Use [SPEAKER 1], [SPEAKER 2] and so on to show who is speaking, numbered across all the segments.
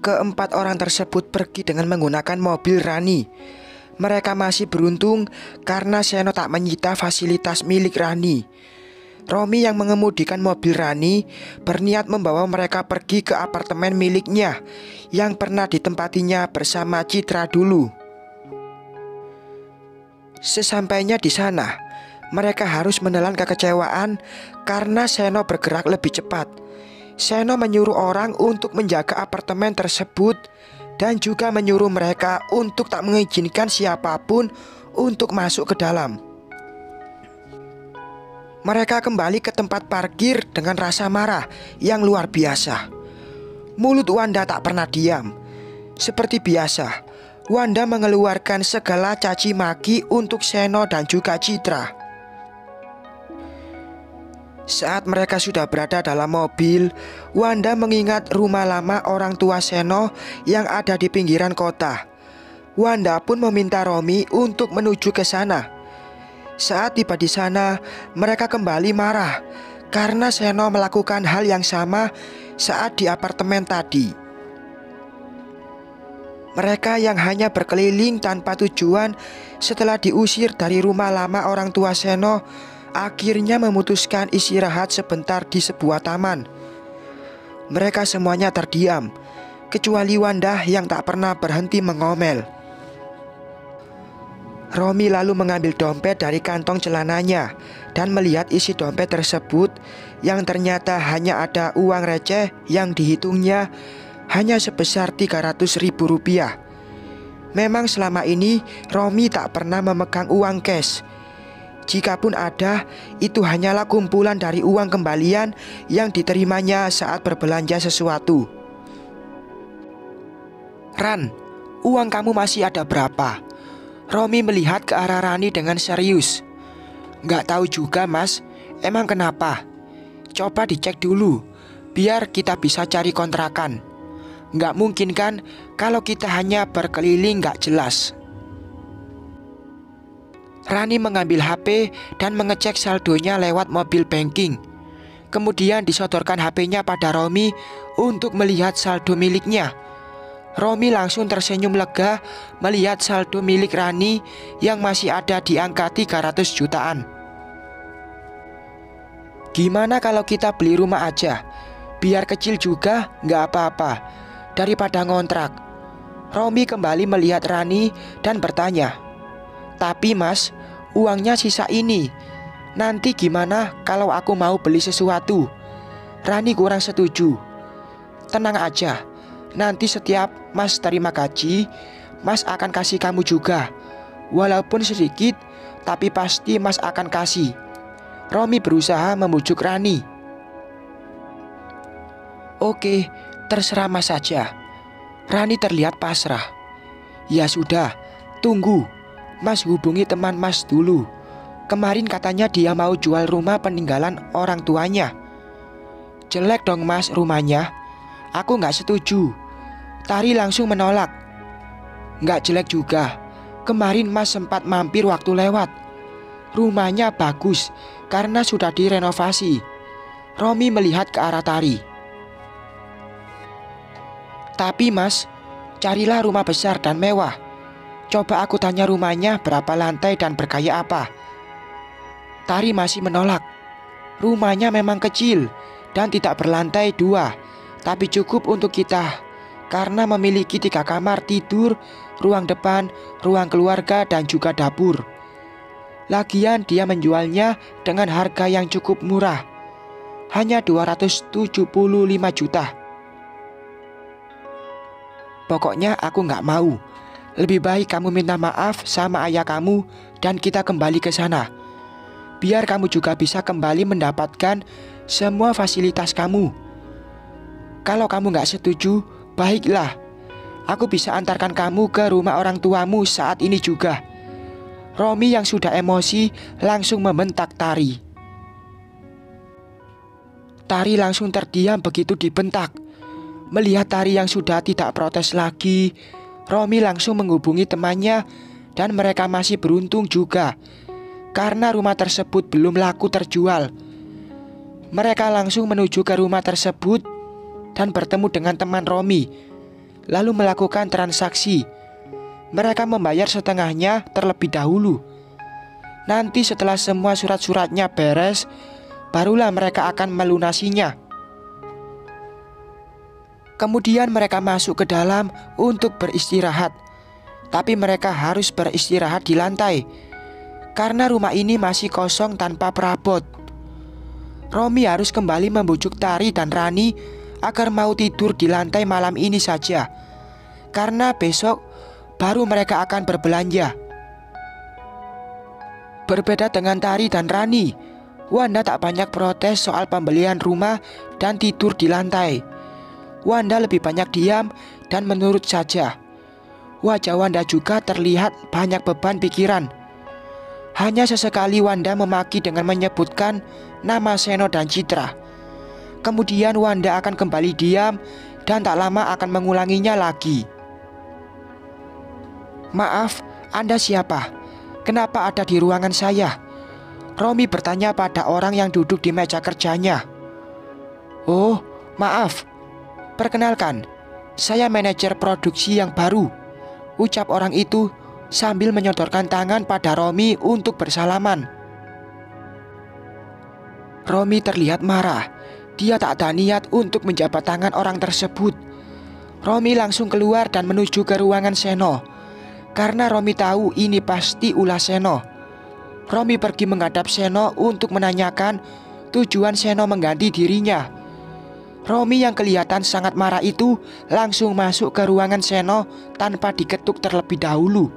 [SPEAKER 1] keempat orang tersebut pergi dengan menggunakan mobil Rani. Mereka masih beruntung karena Seno tak menyita fasilitas milik Rani. Romi yang mengemudikan mobil Rani berniat membawa mereka pergi ke apartemen miliknya yang pernah ditempatinya bersama Citra dulu. Sesampainya di sana, mereka harus menelan kekecewaan karena Seno bergerak lebih cepat. Seno menyuruh orang untuk menjaga apartemen tersebut dan juga menyuruh mereka untuk tak mengizinkan siapapun untuk masuk ke dalam. Mereka kembali ke tempat parkir dengan rasa marah yang luar biasa. Mulut Wanda tak pernah diam. Seperti biasa, Wanda mengeluarkan segala caci maki untuk Seno dan juga Citra. Saat mereka sudah berada dalam mobil, Wanda mengingat rumah lama orang tua Seno yang ada di pinggiran kota. Wanda pun meminta Romi untuk menuju ke sana. Saat tiba di sana, mereka kembali marah karena Seno melakukan hal yang sama saat di apartemen tadi. Mereka yang hanya berkeliling tanpa tujuan setelah diusir dari rumah lama orang tua Seno akhirnya memutuskan istirahat sebentar di sebuah taman. Mereka semuanya terdiam, kecuali Wanda yang tak pernah berhenti mengomel. Romi lalu mengambil dompet dari kantong celananya dan melihat isi dompet tersebut yang ternyata hanya ada uang receh yang dihitungnya hanya sebesar Rp300.000. Memang selama ini Romi tak pernah memegang uang cash. Jikapun ada, itu hanyalah kumpulan dari uang kembalian yang diterimanya saat berbelanja sesuatu. "Ran, uang kamu masih ada berapa?" Romi melihat ke arah Rani dengan serius. "Nggak tahu juga mas, emang kenapa? Coba dicek dulu, biar kita bisa cari kontrakan. Nggak mungkin kan kalau kita hanya berkeliling nggak jelas." Rani mengambil HP dan mengecek saldonya lewat mobil banking. Kemudian disodorkan HP-nya pada Romi untuk melihat saldo miliknya. Romi langsung tersenyum lega melihat saldo milik Rani yang masih ada di angka 300 jutaan. "Gimana kalau kita beli rumah aja? Biar kecil juga nggak apa-apa daripada ngontrak." Romi kembali melihat Rani dan bertanya, "Tapi mas, uangnya sisa ini. Nanti gimana kalau aku mau beli sesuatu?" Rani kurang setuju. "Tenang aja, nanti setiap mas terima gaji, mas akan kasih kamu juga. Walaupun sedikit, tapi pasti mas akan kasih." Romi berusaha membujuk Rani. "Oke, terserah mas saja." Rani terlihat pasrah. "Ya sudah, tunggu. Mas hubungi teman mas dulu. Kemarin katanya dia mau jual rumah peninggalan orang tuanya." "Jelek dong mas rumahnya. Aku nggak setuju." Tari langsung menolak. "Nggak jelek juga. Kemarin mas sempat mampir waktu lewat. Rumahnya bagus karena sudah direnovasi." Romi melihat ke arah Tari. "Tapi mas, carilah rumah besar dan mewah. Coba aku tanya rumahnya berapa lantai dan bergaya apa." Tari masih menolak. "Rumahnya memang kecil dan tidak berlantai 2, tapi cukup untuk kita karena memiliki 3 kamar tidur, ruang depan, ruang keluarga dan juga dapur. Lagian dia menjualnya dengan harga yang cukup murah, hanya 275 juta. Pokoknya aku nggak mau. Lebih baik kamu minta maaf sama ayah kamu dan kita kembali ke sana. Biar kamu juga bisa kembali mendapatkan semua fasilitas kamu. Kalau kamu nggak setuju, baiklah. Aku bisa antarkan kamu ke rumah orang tuamu saat ini juga." Romi yang sudah emosi langsung membentak Tari. Tari langsung terdiam begitu dibentak. Melihat Tari yang sudah tidak protes lagi, Romi langsung menghubungi temannya dan mereka masih beruntung juga karena rumah tersebut belum laku terjual. Mereka langsung menuju ke rumah tersebut dan bertemu dengan teman Romi. lalu melakukan transaksi. Mereka membayar setengahnya terlebih dahulu. Nanti setelah semua surat-suratnya beres, barulah mereka akan melunasinya. Kemudian mereka masuk ke dalam untuk beristirahat. Tapi mereka harus beristirahat di lantai, karena rumah ini masih kosong tanpa perabot. Romi harus kembali membujuk Tari dan Rani agar mau tidur di lantai malam ini saja, karena besok baru mereka akan berbelanja. Berbeda dengan Tari dan Rani, Wanda tak banyak protes soal pembelian rumah dan tidur di lantai. Wanda lebih banyak diam dan menurut saja. Wajah Wanda juga terlihat banyak beban pikiran. Hanya sesekali Wanda memaki dengan menyebutkan nama Seno dan Citra. Kemudian Wanda akan kembali diam dan tak lama akan mengulanginya lagi. "Maaf, Anda siapa? Kenapa ada di ruangan saya?" Romi bertanya pada orang yang duduk di meja kerjanya. "Oh, maaf. Perkenalkan, saya manajer produksi yang baru," ucap orang itu sambil menyodorkan tangan pada Romi untuk bersalaman. Romi terlihat marah. Dia tak ada niat untuk menjabat tangan orang tersebut. Romi langsung keluar dan menuju ke ruangan Seno, karena Romi tahu ini pasti ulah Seno. Romi pergi menghadap Seno untuk menanyakan tujuan Seno mengganti dirinya. Romi yang kelihatan sangat marah itu langsung masuk ke ruangan Seno tanpa diketuk terlebih dahulu.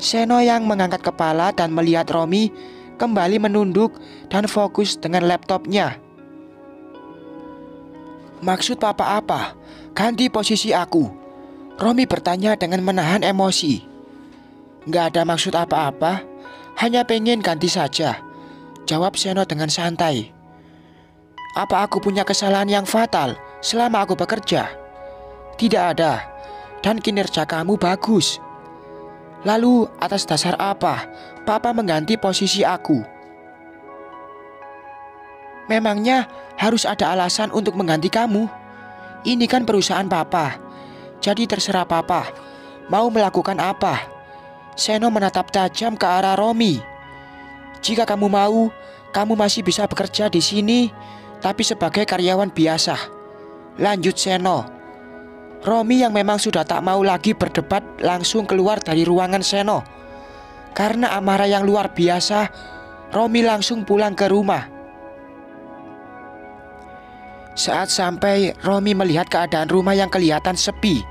[SPEAKER 1] Seno yang mengangkat kepala dan melihat Romi kembali menunduk dan fokus dengan laptopnya. "Maksud papa apa? Ganti posisi aku?" Romi bertanya dengan menahan emosi. "Nggak ada maksud apa-apa, hanya pengen ganti saja," jawab Seno dengan santai. "Apa aku punya kesalahan yang fatal selama aku bekerja?" "Tidak ada, dan kinerja kamu bagus." "Lalu atas dasar apa papa mengganti posisi aku?" "Memangnya harus ada alasan untuk mengganti kamu? Ini kan perusahaan papa, jadi terserah papa mau melakukan apa." Seno menatap tajam ke arah Romi. "Jika kamu mau, kamu masih bisa bekerja di sini, tapi sebagai karyawan biasa," lanjut Seno. Romi yang memang sudah tak mau lagi berdebat langsung keluar dari ruangan Seno. Karena amarah yang luar biasa, Romi langsung pulang ke rumah. Saat sampai, Romi melihat keadaan rumah yang kelihatan sepi.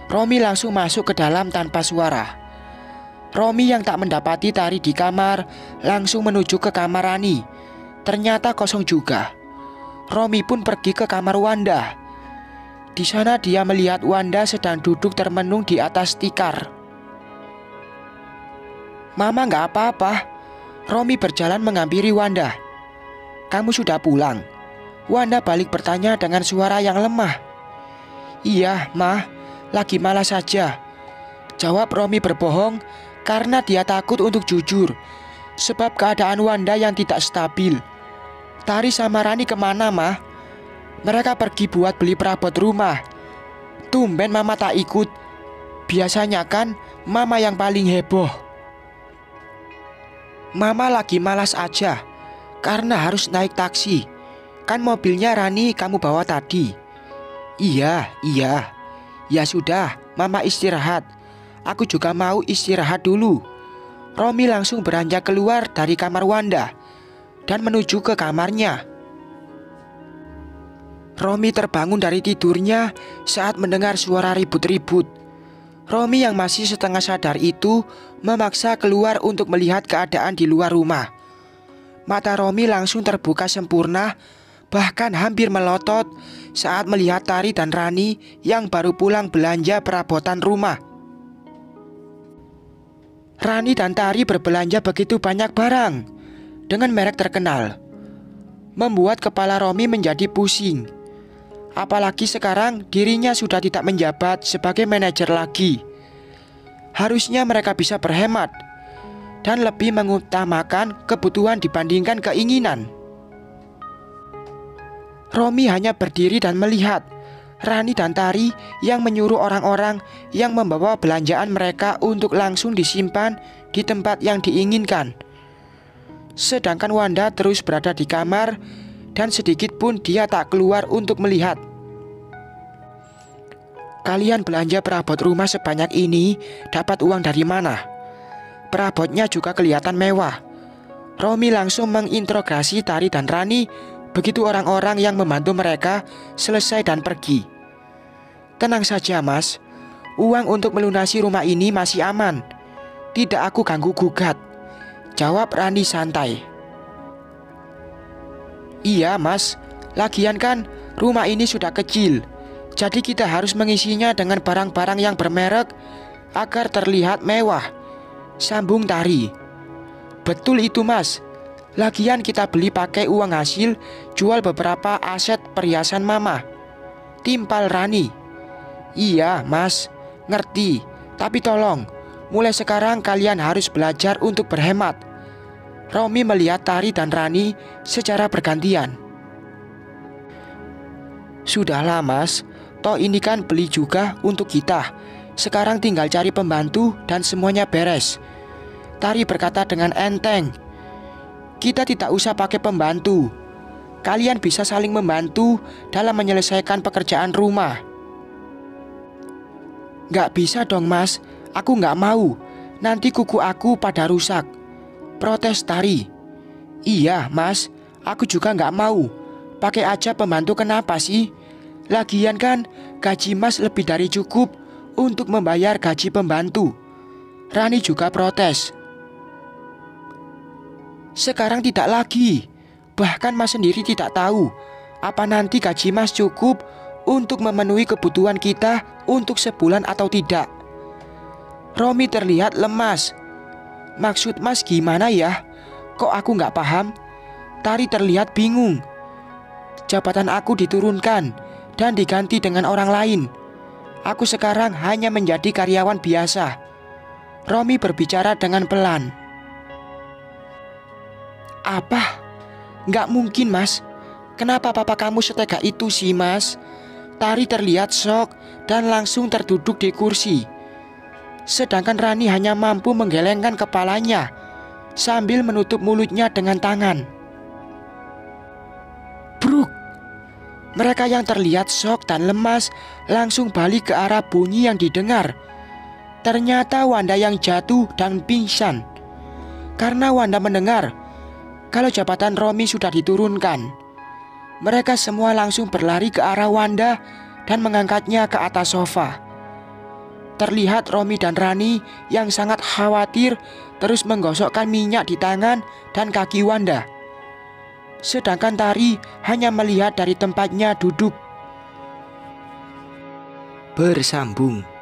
[SPEAKER 1] Romi langsung masuk ke dalam tanpa suara. Romi yang tak mendapati Tari di kamar langsung menuju ke kamar Rani. Ternyata kosong juga. Romi pun pergi ke kamar Wanda. Di sana dia melihat Wanda sedang duduk termenung di atas tikar. "Mama nggak apa-apa." Romi berjalan menghampiri Wanda. "Kamu sudah pulang?" Wanda balik bertanya dengan suara yang lemah. "Iya, Ma, lagi malas saja," jawab Romi berbohong karena dia takut untuk jujur, sebab keadaan Wanda yang tidak stabil. "Tari sama Rani kemana, Ma?" "Mereka pergi buat beli perabot rumah." "Tumben Mama tak ikut. Biasanya kan Mama yang paling heboh." "Mama lagi malas aja karena harus naik taksi. Kan mobilnya Rani kamu bawa tadi." Iya. "Ya sudah, Mama istirahat. Aku juga mau istirahat dulu." Romi langsung beranjak keluar dari kamar Wanda dan menuju ke kamarnya. Romi terbangun dari tidurnya saat mendengar suara ribut-ribut. Romi yang masih setengah sadar itu memaksa keluar untuk melihat keadaan di luar rumah. Mata Romi langsung terbuka sempurna, bahkan hampir melotot saat melihat Tari dan Rani yang baru pulang belanja perabotan rumah. Rani dan Tari berbelanja begitu banyak barang dengan merek terkenal, membuat kepala Romi menjadi pusing. Apalagi sekarang dirinya sudah tidak menjabat sebagai manajer lagi. Harusnya mereka bisa berhemat dan lebih mengutamakan kebutuhan dibandingkan keinginan. Romi hanya berdiri dan melihat. Rani dan Tari yang menyuruh orang-orang yang membawa belanjaan mereka untuk langsung disimpan di tempat yang diinginkan. Sedangkan Wanda terus berada di kamar dan sedikit pun dia tak keluar untuk melihat. Kalian belanja perabot rumah sebanyak ini dapat uang dari mana? Perabotnya juga kelihatan mewah. Romi langsung menginterogasi Tari dan Rani begitu orang-orang yang membantu mereka selesai dan pergi. Tenang saja mas, uang untuk melunasi rumah ini masih aman. Tidak aku ganggu gugat, jawab Rani santai. Iya mas, lagian kan rumah ini sudah kecil, jadi kita harus mengisinya dengan barang-barang yang bermerek agar terlihat mewah, sambung Tari. Betul itu mas, lagian kita beli pakai uang hasil jual beberapa aset perhiasan mama, timpal Rani. Iya mas, ngerti, tapi tolong mulai sekarang kalian harus belajar untuk berhemat. Romi melihat Tari dan Rani secara bergantian. Sudahlah mas, toh ini kan beli juga untuk kita. Sekarang tinggal cari pembantu dan semuanya beres, Tari berkata dengan enteng. Kita tidak usah pakai pembantu, kalian bisa saling membantu dalam menyelesaikan pekerjaan rumah. Gak bisa dong mas, aku gak mau, nanti kuku aku pada rusak, protes Tari. Iya mas, aku juga gak mau, pakai aja pembantu kenapa sih? Lagian kan gaji mas lebih dari cukup untuk membayar gaji pembantu, Rani juga protes. Sekarang tidak lagi, bahkan mas sendiri tidak tahu apa nanti gaji mas cukup untuk memenuhi kebutuhan kita untuk sebulan atau tidak. Romi terlihat lemas. Maksud mas gimana ya? Kok aku gak paham? Tari terlihat bingung. Jabatan aku diturunkan dan diganti dengan orang lain. Aku sekarang hanya menjadi karyawan biasa, Romi berbicara dengan pelan. Apa? Gak mungkin mas. Kenapa papa kamu setega itu sih mas? Tari terlihat shock dan langsung terduduk di kursi. Sedangkan Rani hanya mampu menggelengkan kepalanya sambil menutup mulutnya dengan tangan. Bruk! Mereka yang terlihat shock dan lemas langsung balik ke arah bunyi yang didengar. Ternyata Wanda yang jatuh dan pingsan. Karena Wanda mendengar kalau jabatan Romi sudah diturunkan. Mereka semua langsung berlari ke arah Wanda dan mengangkatnya ke atas sofa. Terlihat Romi dan Rani yang sangat khawatir terus menggosokkan minyak di tangan dan kaki Wanda. Sedangkan Tari hanya melihat dari tempatnya duduk. Bersambung.